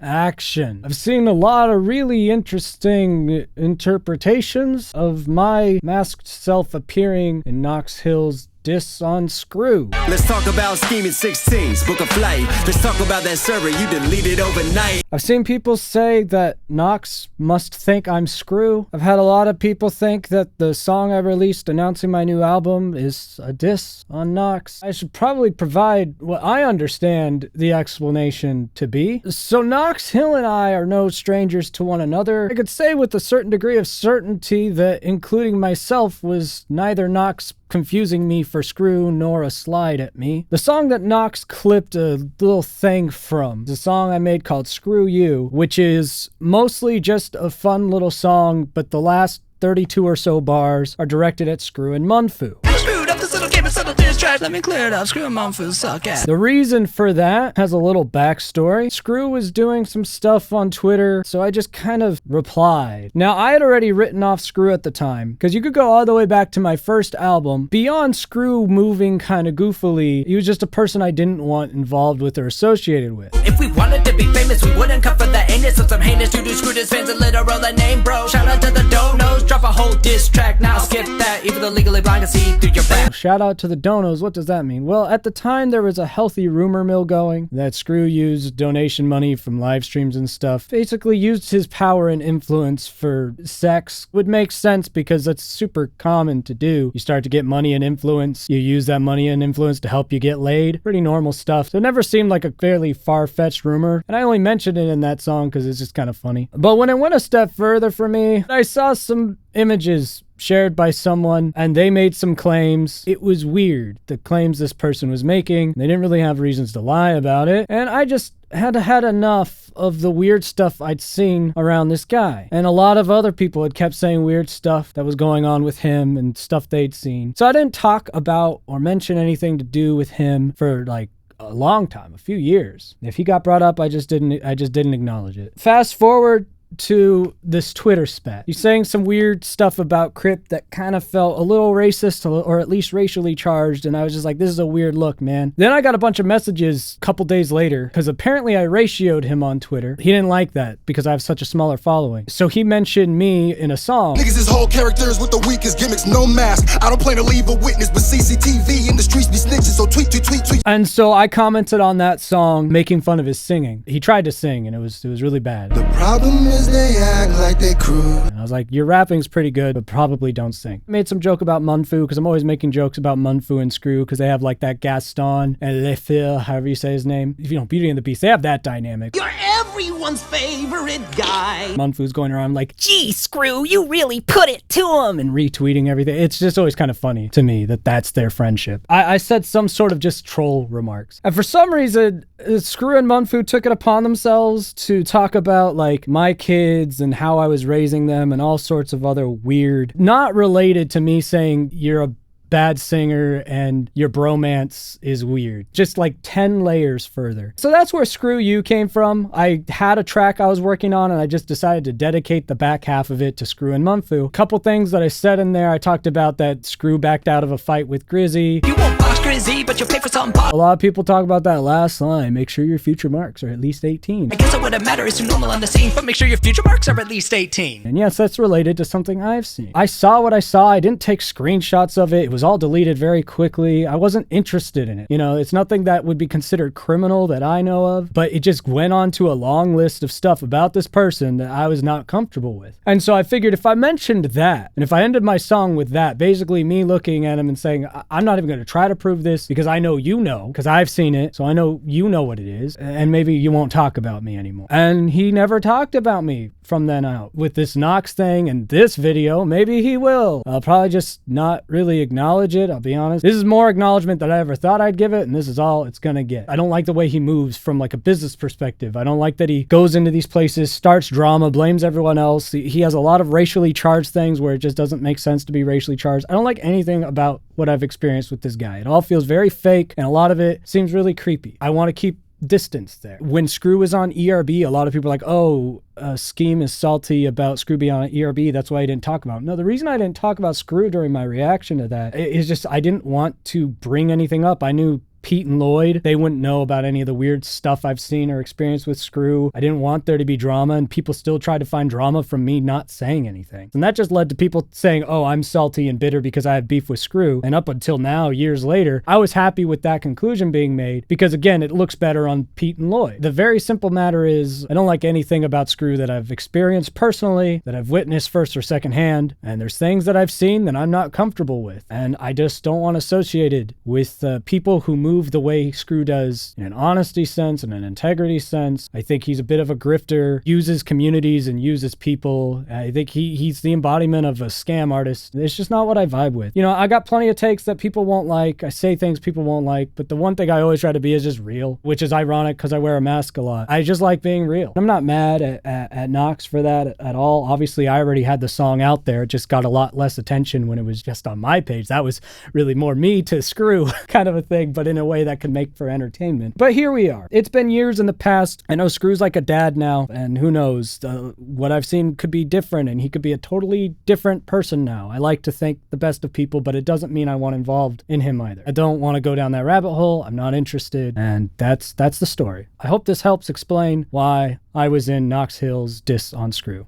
action. I've seen a lot of really interesting interpretations of my masked self appearing in Knox Hill's diss on Scru. Let's talk about scheming 16s, book a flight. Let's talk about that server you deleted overnight. I've seen people say that Knox must think I'm Scru. I've had a lot of people think that the song I released announcing my new album is a diss on Knox. I should probably provide what I understand the explanation to be. So Knox Hill and I are no strangers to one another. I could say with a certain degree of certainty that including myself was neither Knox confusing me for Scru nor a slide at me. The song that Knox clipped a little thing from is a song I made called Screw You, which is mostly just a fun little song, but the last 32 or so bars are directed at Scru and Munfu. Let me clear it up. Screw and Munfu suck ass. The reason for that has a little backstory. Scru was doing some stuff on Twitter, so I just kind of replied. Now, I had already written off Scru at the time, because you could go all the way back to my first album. Beyond Scru moving kind of goofily, he was just a person I didn't want involved with or associated with. If we wanted to be famous, we wouldn't come for the anus of some heinous to do Screw this fans a literal name, bro. Shout out to the donos, drop a whole diss track. Now skip that, even though legally blind can see through your back. Shout out to the donos. What does that mean? Well, at the time, there was a healthy rumor mill going that Scru used donation money from live streams and stuff. Basically used his power and influence for sex. Would make sense because that's super common to do. You start to get money and influence. You use that money and influence to help you get laid. Pretty normal stuff. So it never seemed like a fairly far-fetched rumor. And I only mentioned it in that song because it's just kind of funny. But when it went a step further for me, I saw some images shared by someone and they made some claims. It was weird, the claims this person was making. They didn't really have reasons to lie about it. And I just had enough of the weird stuff I'd seen around this guy. And a lot of other people had kept saying weird stuff that was going on with him and stuff they'd seen. So I didn't talk about or mention anything to do with him for like a long time, a few years. If he got brought up, I just didn't acknowledge it. Fast forward to this Twitter spat. He's saying some weird stuff about Crip that kind of felt a little racist or at least racially charged, and I was just like, this is a weird look, man. Then I got a bunch of messages a couple days later, because apparently I ratioed him on Twitter. He didn't like that because I have such a smaller following. So he mentioned me in a song. Niggas is whole characters with the weakest gimmicks, no mask. I don't plan to leave a witness, but CCTV in the streets be snitching, so tweet. And so I commented on that song, making fun of his singing. He tried to sing, and it was really bad. The problem is they act like they crew. And I was like, your rapping's pretty good, but probably don't sing. I made some joke about Munfu, because I'm always making jokes about Munfu and Scru, because they have like that Gaston and Le Fil, however you say his name. You know, Beauty and the Beast, they have that dynamic. You're everyone's favorite guy. Munfu's going around like, gee, Scru, you really put it to him, and retweeting everything. It's just always kind of funny to me that that's their friendship. I said some sort of just troll remarks. And for some reason, Scru and Munfu took it upon themselves to talk about like my kids and how I was raising them and all sorts of other weird, not related to me saying you're a bad singer and your bromance is weird. Just like 10 layers further. So that's where Screw You came from. I had a track I was working on and I just decided to dedicate the back half of it to Scru and Munfu. A couple things that I said in there, I talked about that Scru backed out of a fight with Grizzy. You won't box Grizzy, but you'll pay for something pop. A lot of people talk about that last line, make sure your future marks are at least 18. I guess it wouldn't matter, it's too normal on the scene, but make sure your future marks are at least 18. And yes, that's related to something I've seen. I saw what I saw, I didn't take screenshots of it, it was all deleted very quickly. I wasn't interested in it. You know, it's nothing that would be considered criminal that I know of, but it just went on to a long list of stuff about this person that I was not comfortable with. And so I figured if I mentioned that, and if I ended my song with that, basically me looking at him and saying, I'm not even going to try to prove this because I know you know, because I've seen it, so I know you know what it is, and maybe you won't talk about me anymore. And he never talked about me from then out. With this Knox thing and this video, maybe he will. I'll probably just not really acknowledge it, I'll be honest. This is more acknowledgement than I ever thought I'd give it, and this is all it's gonna get. I don't like the way he moves from like a business perspective. I don't like that he goes into these places, starts drama, blames everyone else. He has a lot of racially charged things where it just doesn't make sense to be racially charged. I don't like anything about what I've experienced with this guy. It all feels very fake, and a lot of it seems really creepy. I want to keep distance there. When Scru was on ERB, a lot of people are like, oh, Skeem is salty about Scru being on ERB, that's why I didn't talk about it. No, the reason I didn't talk about Scru during my reaction to that is just I didn't want to bring anything up. I knew Pete and Lloyd, they wouldn't know about any of the weird stuff I've seen or experienced with Scru. I didn't want there to be drama, and people still tried to find drama from me not saying anything. And that just led to people saying, oh, I'm salty and bitter because I have beef with Scru. And up until now, years later, I was happy with that conclusion being made because, again, it looks better on Pete and Lloyd. The very simple matter is I don't like anything about Scru that I've experienced personally, that I've witnessed first or second hand, and there's things that I've seen that I'm not comfortable with. And I just don't want associated with people who move the way Scru does in an honesty sense and an integrity sense. I think he's a bit of a grifter, uses communities and uses people. I think he's the embodiment of a scam artist. It's just not what I vibe with. You know, I got plenty of takes that people won't like. I say things people won't like, but the one thing I always try to be is just real, which is ironic because I wear a mask a lot. I just like being real. I'm not mad at Knox for that at all. Obviously, I already had the song out there. It just got a lot less attention when it was just on my page. That was really more me to Scru kind of a thing, but in a way that could make for entertainment. But here we are. It's been years in the past. I know Scru's like a dad now, and who knows, what I've seen could be different, and he could be a totally different person now. I like to think the best of people, but it doesn't mean I want involved in him either. I don't want to go down that rabbit hole. I'm not interested, and that's the story. I hope this helps explain why I was in Knox Hill's diss on Scru.